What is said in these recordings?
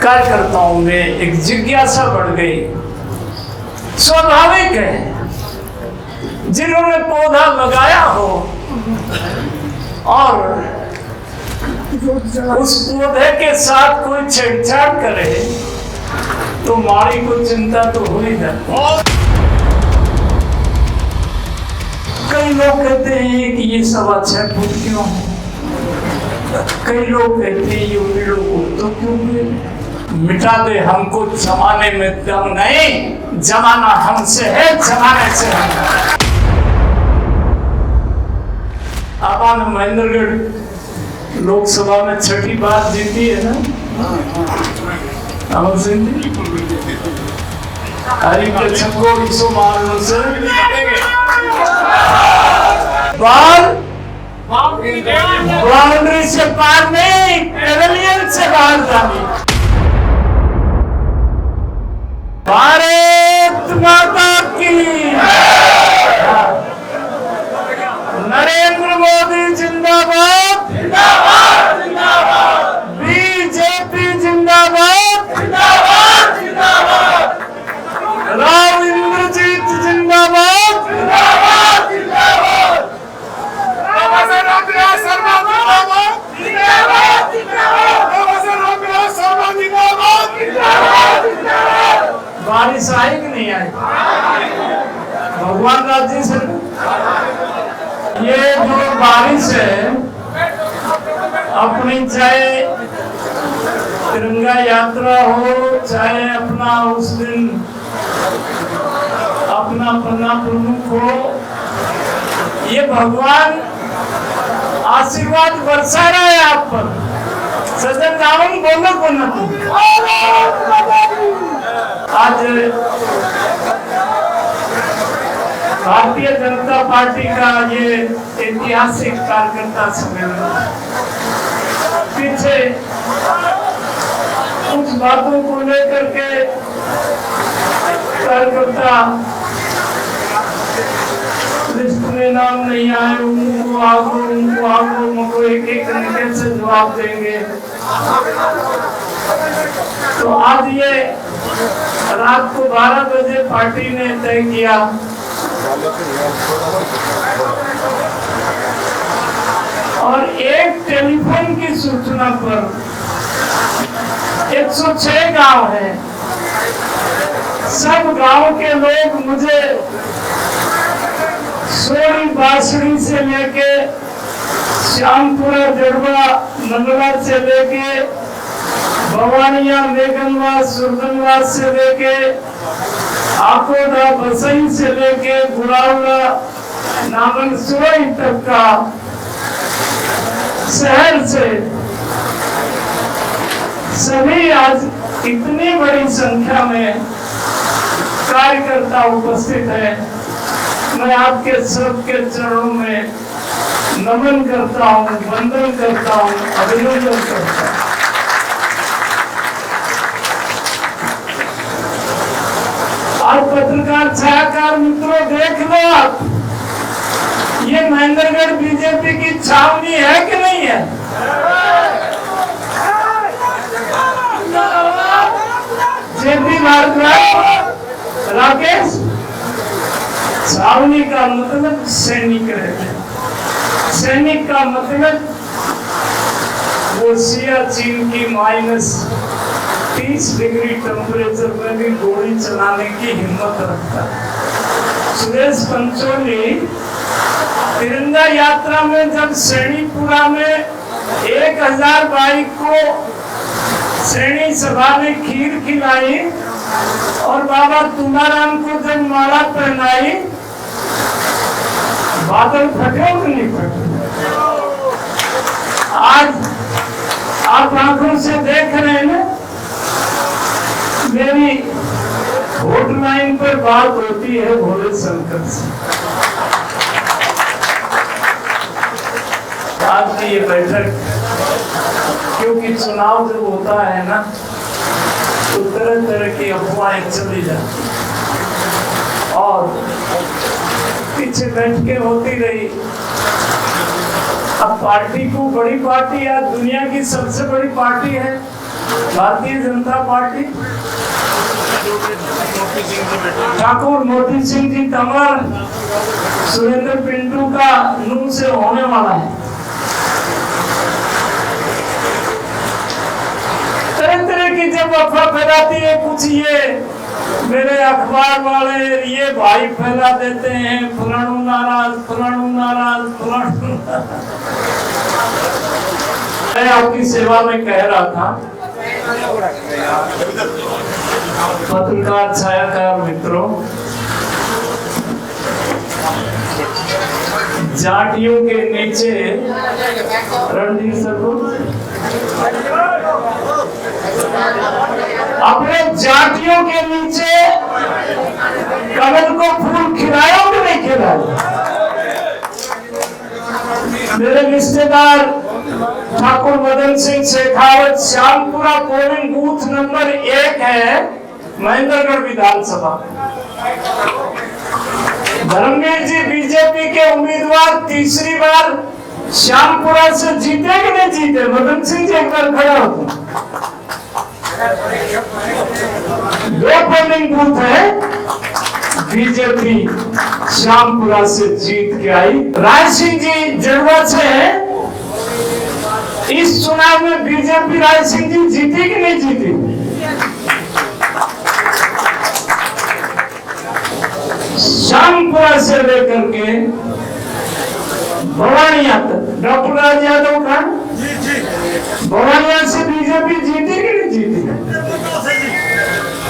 कार्यकर्ताओं में एक जिज्ञासा बढ़ गई। स्वाभाविक है, जिन्होंने पौधा लगाया हो और उस पौधे के साथ कोई छेड़छाड़ करे तो माली को चिंता तो हो ही जाती। कई लोग कहते हैं कि ये 6.25 फुट क्यों है, कई लोग कहते हैं ये उल्लू को तो क्यों मिटा दे, हमको जमाने में दम नहीं, जमाना हमसे है, जमाने से हम। आपने महेंद्रगढ़ लोकसभा में 6ठी बार जीती है ना, अमर सिंह जी हरी के छक्को इसो मारने से बाल बाउंड्री से पार नहीं, पेविलियन से बाहर जानी। भारत माता की, नरेंद्र मोदी जिंदाबाद, जिंदाबाद जिंदाबाद, बीजेपी जिंदाबाद, जिंदाबाद जिंदाबाद, राव इंद्रजीत जिंदाबाद, जिंदाबाद जिंदाबाद, बारिश आई कि नहीं आई? भगवान राज्य से ये जो बारिश है अपनी, चाहे तिरंगा यात्रा हो, चाहे अपना उस दिन अपना पन्ना प्रमुख हो, ये भगवान आशीर्वाद बरसा रहा है आप पर। सजन रावण बोलो बोलो। आज भारतीय जनता पार्टी का ये ऐतिहासिक कार्यकर्ता सम्मेलन, पीछे कुछ बातों को लेकर के कार्यकर्ता लिस्ट में नाम नहीं आए, उनको आगो मुझको एक तरीके से जवाब देंगे। तो आज ये रात को 12 बजे पार्टी ने तय किया और एक टेलीफोन की सूचना पर 106 गांव है, सब गांव के लोग मुझे सोनी बांसुरी से लेके श्यामपुरा जड़वा नंदवा से लेके भवानिया मेघनवास सुरदनवास से लेके आकोदा बसई से लेके गुड़ावला नामन सोई तक का शहर से सभी आज इतनी बड़ी संख्या में कार्यकर्ता उपस्थित है। मैं आपके सबके चरणों में नमन करता हूँ, वंदन करता हूँ, अभिनंदन करता हूँ। और पत्रकार छायाकार मित्रों देख लो आप, ये महेंद्रगढ़ बीजेपी की छावनी है कि नहीं है? जेपी भारद्वाज, राकेश, छावनी का मतलब सैनिक रहते हैं। सैनिक का मतलब वो सियाचिन की -30 डिग्री टेम्परेचर में भी गोली चलाने की हिम्मत रखता है। सुरेश पंचोली तिरंगा यात्रा में जब सैनीपुरा में 1000 बाइक को सैनी सभा ने खीर खिलाई और बाबा तुमाराम को जब माला पहनाई, बादल फटे कि नहीं फटे? आज आप आंखों से देख रहे हैं ना, मेरी हॉटलाइन पर बात होती है भोले शंकर से। आज की ये बैठक, क्योंकि चुनाव जब होता है ना तो तरह तरह की अफवाहें चली जाती और पीछे बैठ के होती रही। अब पार्टी को, बड़ी पार्टी आज दुनिया की सबसे बड़ी पार्टी है, भारतीय जनता पार्टी ठाकुर मोती सिंह जी तंवर सुरेंद्र पिंटू का नून से होने वाला है। तरह तरह की जब अफवाह फैलाती है, कुछ ये मेरे अखबार वाले ये भाई फैला देते हैं, फलाणु नाराज फलाणु नाराज फलाणु। मैं आपकी सेवा में कह रहा था, पत्रकार छायाकार मित्रों, जाटियों के नीचे रणधीर सर अपने जातियों के नीचे कमल को फूल खिलाया कि नहीं खिलाया? मेरे रिश्तेदार Thakur Madan Singh Shekhawat Shyampura polling booth number 1 है, महेंद्रगढ़ विधानसभा। धर्मवीर जी बीजेपी के उम्मीदवार तीसरी बार श्यामपुरा से जीते कि नहीं जीते? मदन सिंह जी एक बार खड़ा होते। 2 पोलिंग बूथ है, बीजेपी श्यामपुरा से जीत के आई। राय सिंह जी जड़वा से है। इस चुनाव में बीजेपी राय सिंह जी जीती कि नहीं जीती? श्यामपुरा से लेकर के भवानिया तक डॉक्टर राज यादव का भवानिया से बीजेपी जीती कि नहीं जीती?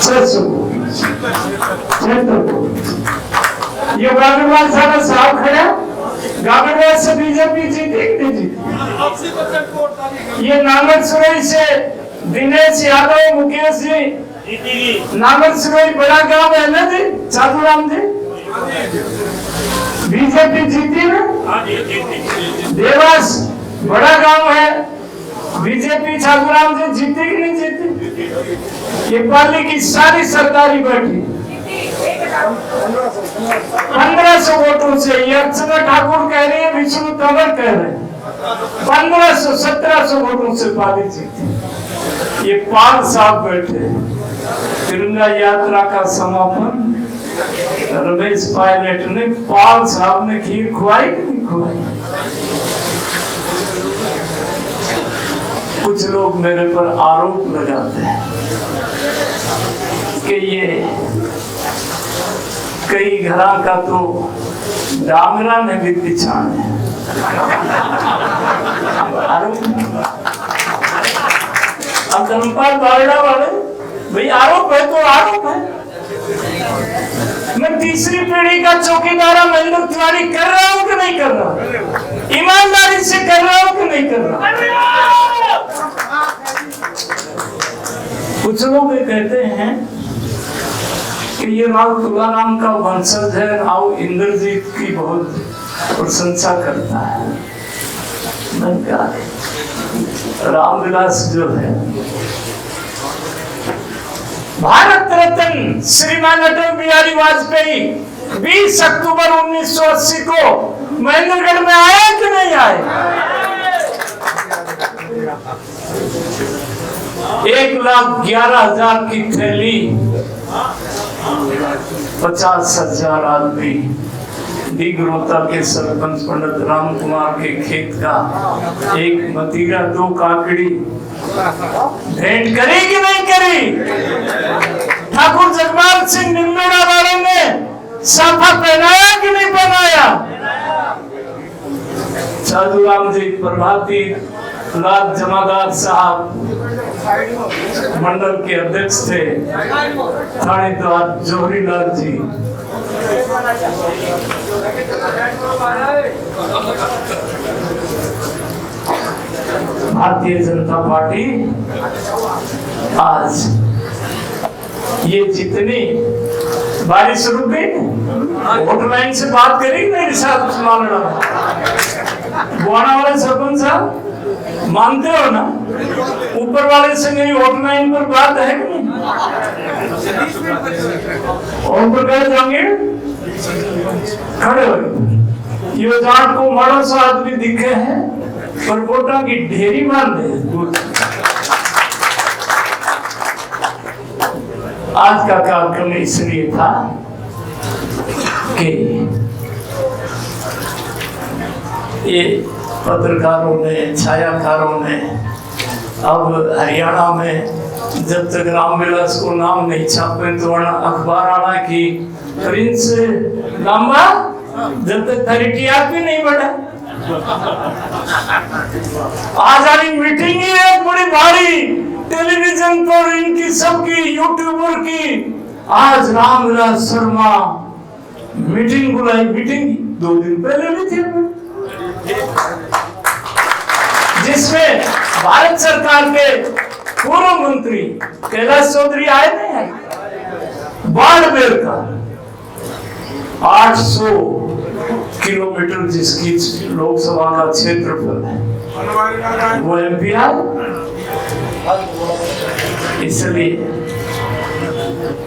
600 ये गागड़वाल सारा साहब खड़ा, गागड़वाल से बीजेपी जीती कि नहीं जीती? ये नागद सुरई से दिनेश यादव मुकेश जी, नागद सुरई बड़ा गांव है ना जी, साधुराम जी, बीजेपी जीती ना? देवास बड़ा गांव है, बीजेपी साधुराम जी जीती कि नहीं जीती? ये पाली की सारी सरकारी बैठी 1500 वोटों से। ये अर्चना ठाकुर कह रही है, विष्णु तंवर कह रहे हैं 1500-1700 वोटों से पाली जीती। ये पाल साहब बैठे। तिरंगा यात्रा का समापन रमेश पायलट ने, पाल साहब ने खीर खुआई कि नहीं खुआई? कुछ लोग मेरे पर आरोप लगाते हैं कि ये कई घरा का तो डांगरा ने भी पिछाड़ है। अब धर्मपाल बारड़ा वाले भाई आरोप है तो आरोप है। मैं तीसरी पीढ़ी का चौकीदारा महेंद्र तिवारी कर रहा हूं कि नहीं कर रहा? ईमानदारी से कर रहा हूं कि नहीं कर रहा? कुछ लोग ये कहते हैं कि ये राव तुलाराम का वंशज है, राव इंद्रजीत की बहुत प्रशंसा करता है। मैंने कहा रामविलास जो है, भारत रत्न श्रीमान अटल बिहारी वाजपेयी 20 अक्टूबर 1980 को महेंद्रगढ़ में आए कि नहीं आए? 1,11,000 की थैली, 50,000 आदमी दिग्रोता के सरपंच पंडित राम कुमार के खेत का एक मतीरा 2 काकड़ी भेंट करी कि नहीं करी? ठाकुर जगपाल सिंह निम्बेड़ा वालों ने साफा पहनाया कि नहीं पहनाया? साधुराम जी प्रभाती लाल जमादार साहब मंडल के अध्यक्ष थे, थानेदार जौहरी लाल जी। भारतीय जनता पार्टी आज ये जितनी बारिश रुक गई, हॉटलाइन से बात करी मेरे साथ बुआना वाले सरपंच साहब, मानते हो ना? ऊपर वाले से मेरी हॉटलाइन पर बात है कि नहीं? और प्रकार जाएंगे खड़े हो। ये जाट को बड़ा सा आदमी दिखे हैं पर वोटा की ढेरी मान दे। आज का कार्यक्रम इसलिए था कि ये पत्रकारों ने, छायाकारों ने अब हरियाणा में जब तक रामविलास को नाम नहीं छापे तो अखबार आना कि प्रिंस लांबा जब तक 30 भी नहीं बढ़ा। आज हमारी मीटिंग ही है बड़ी भारी, टेलीविजन पर इनकी सबकी, यूट्यूबर की। आज रामविलास शर्मा मीटिंग बुलाई, मीटिंग 2 दिन पहले भी थी जिसमें भारत सरकार के पूर्व मंत्री कैलाश चौधरी आए नहीं आए। बाड़मेर का 800 किलोमीटर जिसकी लोकसभा का क्षेत्रफल है, वो एमपी आए। इसलिए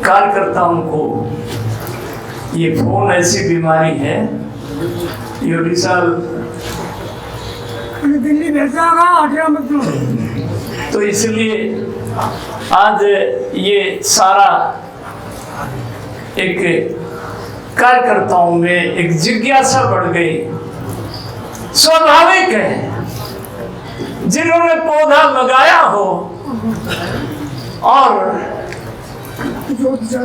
कार्यकर्ताओं को ये फोन ऐसी बीमारी है, ये विशाल दिल्ली भेजा तो इसलिए आज ये सारा एक कार्यकर्ताओं में एक जिज्ञासा बढ़ गई। स्वाभाविक है, जिन्होंने पौधा लगाया हो और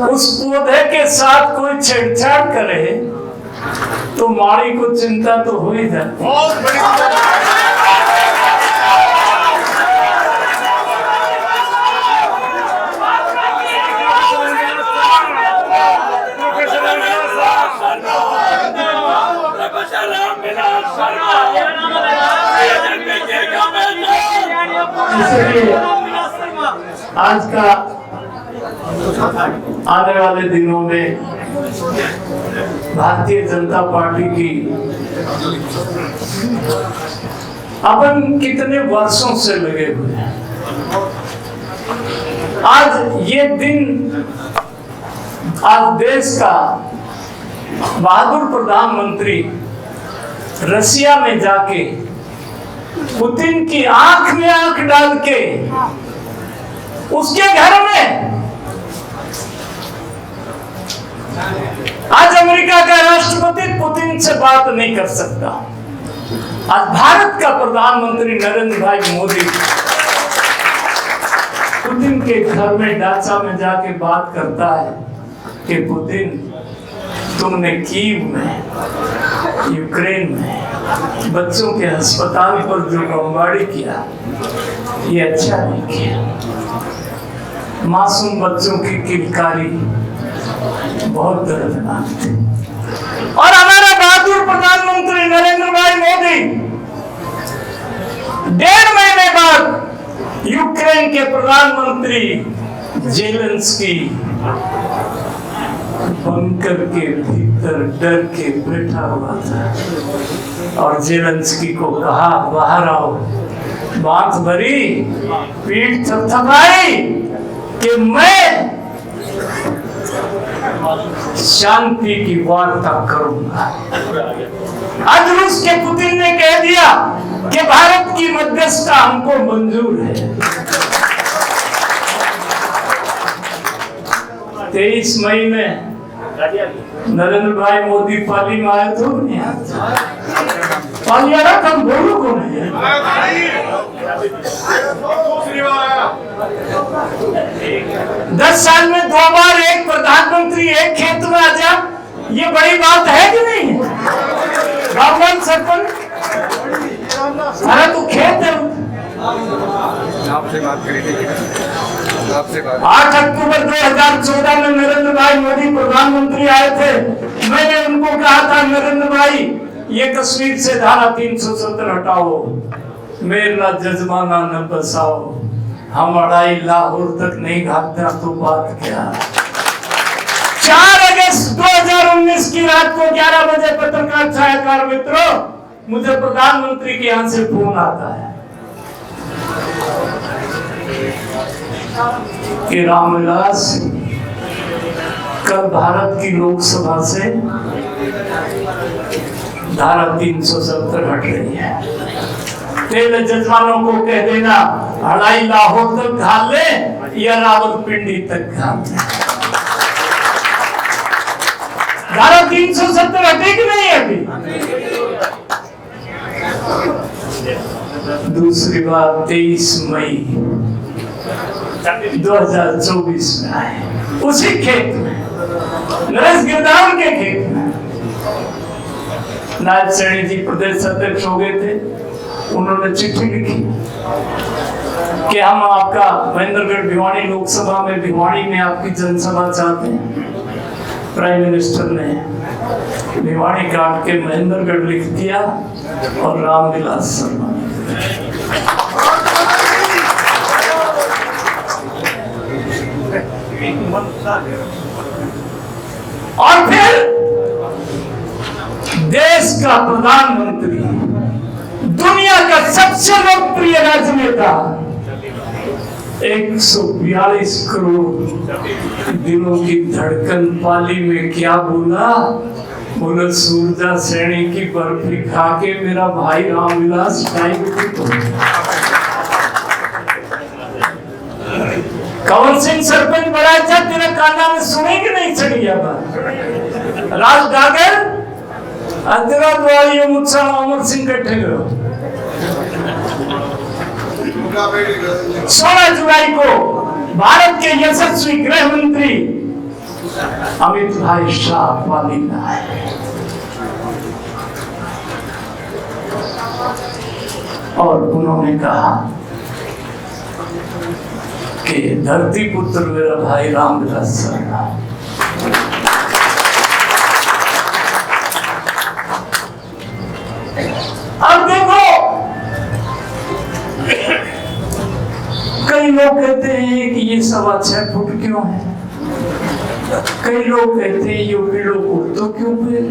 उस पौधे के साथ कोई छेड़छाड़ करे तो माड़ी को चिंता तो हो ही जाती। इसलिए आज का आने वाले दिनों में भारतीय जनता पार्टी की अपन कितने वर्षों से लगे हुए हैं। आज ये दिन, आज देश का बहादुर प्रधानमंत्री रशिया में जाके पुतिन की आंख में आंख डाल के उसके घर में, आज अमेरिका का राष्ट्रपति पुतिन से बात नहीं कर सकता। आज भारत का प्रधानमंत्री नरेंद्र भाई मोदी पुतिन के घर में ढांचा में जाके बात करता है कि पुतिन, तुमने कीव में, यूक्रेन में बच्चों के अस्पताल पर जो बमबारी किया, ये अच्छा नहीं किया। मासूम बच्चों की किलकारी बहुत दर्दनाक थी। और हमारा बहादुर प्रधानमंत्री नरेंद्र भाई मोदी 1.5 महीने बाद यूक्रेन के प्रधानमंत्री जेलेंस्की बंकर के भीतर डर के बैठा हुआ था और जेलेंस्की को कहा, बाहर आओ। बात भरी, पीठ थपथपाई कि मैं शांति की वार्ता करूंगा। आज रूस के पुतिन ने कह दिया कि भारत की मध्यस्थता हमको मंजूर है। 23 मई में नरेंद्र भाई मोदी पाली में आए तो नहीं पाली आ रहा, हम बोलो को नहीं है। 10 साल में 2 बार एक प्रधानमंत्री एक खेत में आ जा, ये बड़ी बात है कि नहीं? गाँव सरपंच सारा तो खेत है। आपसे बात करी थी, आपसे बात। 8 अक्टूबर 2014 में नरेंद्र भाई मोदी प्रधानमंत्री आए थे। मैंने उनको कहा था, नरेंद्र भाई ये कश्मीर से धारा 370 हटाओ, मेरा जजमाना न बसाओ, हम अड़ाई लाहौर तक नहीं भागता तो बात क्या। 4 अगस्त 2019 की रात को 11 बजे पत्रकार छायाकार मित्रों, मुझे प्रधानमंत्री के यहाँ से फोन आता है कि रामविलास, कल भारत की लोकसभा से धारा 370 हट रही है। तेरे जजमानों को कह देना अड़ाई लाहौर तक घाल ले या रावलपिंडी तक घाल ले। धारा 370 हटी कि नहीं हटी? दूसरी बात 23 मई 2024 में आए, उसी खेत में, नरेश गिरदावन के खेत में नायब सैनी जी प्रदेश अध्यक्ष हो गए थे। उन्होंने चिट्ठी लिखी कि हम आपका महेंद्रगढ़ भिवानी लोकसभा में, भिवानी में आपकी जनसभा चाहते हैं। प्राइम मिनिस्टर ने भिवानी काट के महेंद्रगढ़ लिख दिया और रामविलास शर्मा और फिर देश का प्रधानमंत्री, दुनिया का सबसे लोकप्रिय राजनेता, 142 करोड़ दिलों की धड़कन पाली में क्या बोला? बोला सूरजा सैनी की बर्फी खा के मेरा भाई रामविलास डायबिटिक हो गया। कंवर सिंह सरपंच बनाया था, तेरा काना में सुने कि नहीं चढ़िया बात? राज डागर तेरा द्वारी मुझसा अमर सिंह कट्ठे गयो। 16 जुलाई को भारत के यशस्वी गृह मंत्री अमित भाई शाह पाली में आए और उन्होंने कहा कि धरती पुत्र मेरा भाई रामविलास शर्मा। अब देखो, कई लोग कहते हैं कि ये 6.25 फुट क्यों है, कई लोग कहते हैं ये वीडियो को तो क्यों पे।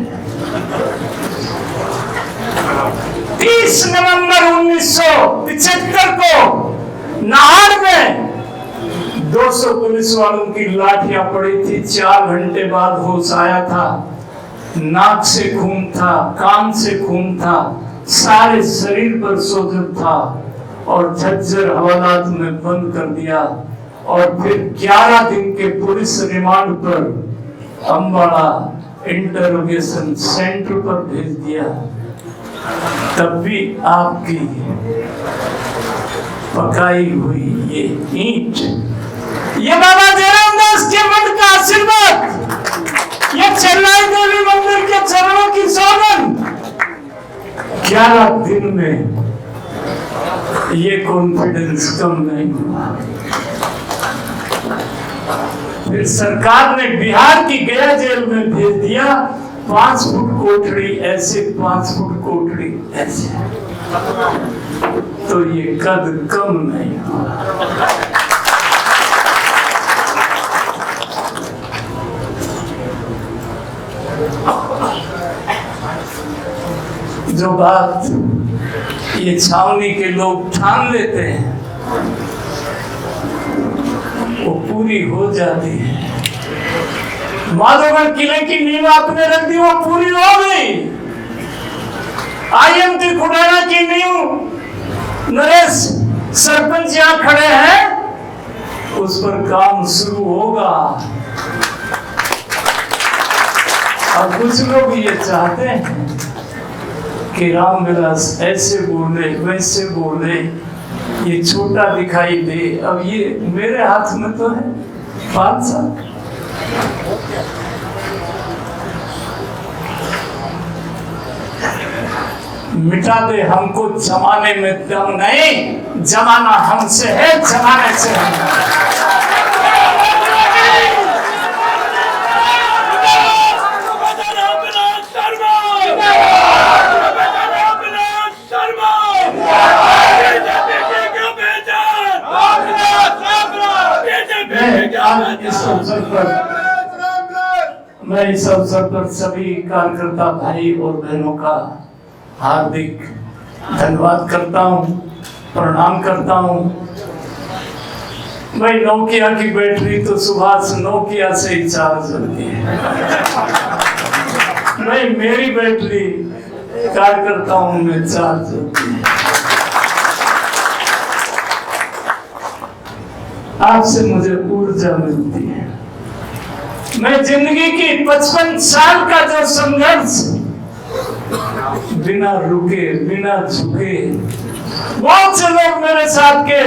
30 नवंबर 1975 को नाहर में 200 पुलिस वालों की लाठियां पड़ी थी। 4 घंटे बाद होश आया था, नाक से खून था, कान से खून था, सारे शरीर पर सोजन था और झज्जर हवालात में बंद कर दिया और फिर 11 दिन के पुलिस रिमांड पर अम्बाड़ा इंटरोगेशन सेंटर पर भेज दिया। तब भी आपकी पकाई हुई ये ईंट, ये बाबा जयराम दास के मन का आशीर्वाद, ये चेन्नई देवी मंदिर के चरणों की सौगंध, 11 दिन में ये कॉन्फिडेंस कम नहीं हुआ। फिर सरकार ने बिहार की गया जेल में भेज दिया। 5 फुट कोठड़ी ऐसे, 5 फुट कोठड़ी ऐसे, तो ये कद कम नहीं हुआ। जो बात ये छावनी के लोग ठान लेते हैं वो पूरी हो जाती है। माधवगढ़ किले की नींव आपने रख दी, वो पूरी हो गई। IMT खुटाना की नींव नरेश सरपंच यहाँ खड़े हैं, उस पर काम शुरू होगा। अब कुछ लोग ये चाहते हैं कि रामविलास ऐसे बोले, वैसे बोले, ये छोटा दिखाई दे। अब ये मेरे हाथ में तो है 5 साल। मिटा दे हमको जमाने में दम नहीं, जमाना हमसे है, जमाने से हम। मैं इस अवसर पर सभी कार्यकर्ता भाई और बहनों का हार्दिक धन्यवाद करता हूँ, प्रणाम करता हूँ। भाई नोकिया की बैटरी तो सुभाष नोकिया से ही चार्ज होती है। भाई मेरी बैटरी कार्यकर्ताओं में चार्ज होती है। आपसे मुझे ऊर्जा मिलती है। मैं जिंदगी की 55 साल का जो संघर्ष बिना रुके बिना झुके, बहुत से लोग मेरे साथ के,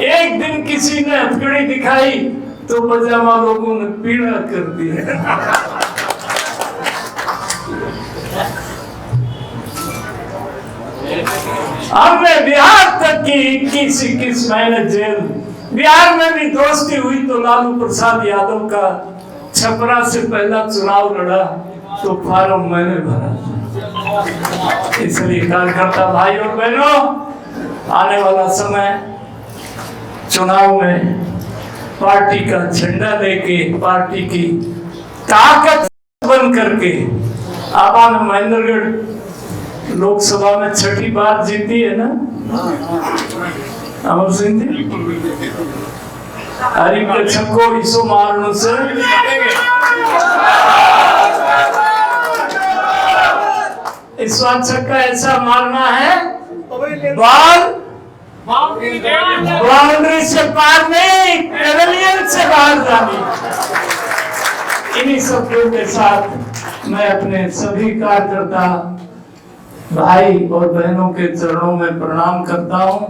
एक दिन किसी ने हथकड़ी दिखाई तो पजामा लोगों ने पीड़ा कर दिया। हमने बिहार तक की 21 महीने जेल, बिहार में भी दोस्ती हुई तो लालू प्रसाद यादव का छपरा से पहला चुनाव लड़ा तो फॉर्म मैंने भरा। इसलिए कार्यकर्ता भाई और बहनों, आने वाला समय चुनाव में पार्टी का झंडा लेके, पार्टी की ताकत बन करके, आबाद महेंद्रगढ़ लोकसभा में 6ठी बार जीती है ना अमर सिंह जी, हरी के छक्को इसो मारने से इस बार छक्का ऐसा मारना है बॉल बाउंड्री से पार नहीं, पेविलियन से बाहर जानी। इन्हीं शब्दों के साथ मैं अपने सभी कार्यकर्ता भाई और बहनों के चरणों में प्रणाम करता हूं।